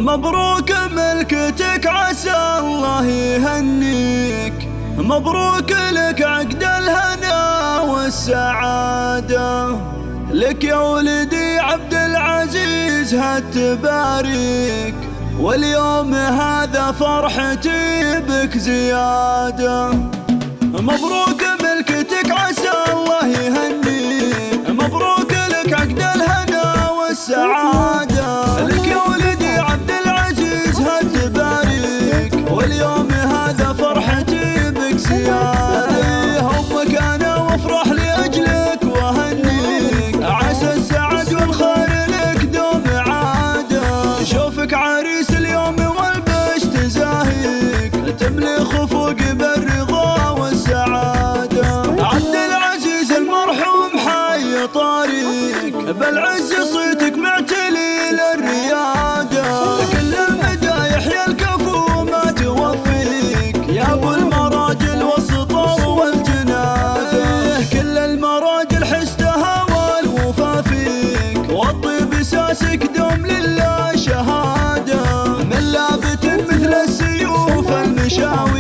مبروك ملكتك عسى الله يهنيك، مبروك لك عقد الهنا والسعادة، لك يا ولدي عبد العزيز هالتباريك، واليوم هذا فرحتي بك زيادة. مبروك ملكتك عسى الله يهنيك، مبروك لك عقد الهنا والسعادة، لك يا ولدي عبد العزيز هالتباريك، واليوم هذا فرحتي بك زيادة. همك انا وافرح لاجلك واهنيك، عسى السعد والخير لك دوم عاده، شوفك عريس اليوم والبشت زاهيك، تملي خفوق بالرضا والسعاده. عبد العزيز المرحوم حي طريق، بالعز صيتك معتلي للرياده، كل المدايح يا الكفو ما توفيك، يا ابو المراجل والسطور والجناده، كل المراجل حستها والوفا فيك، والطيب ساسك دوم لله شهاده، من لابت مثل السيوف المشاوي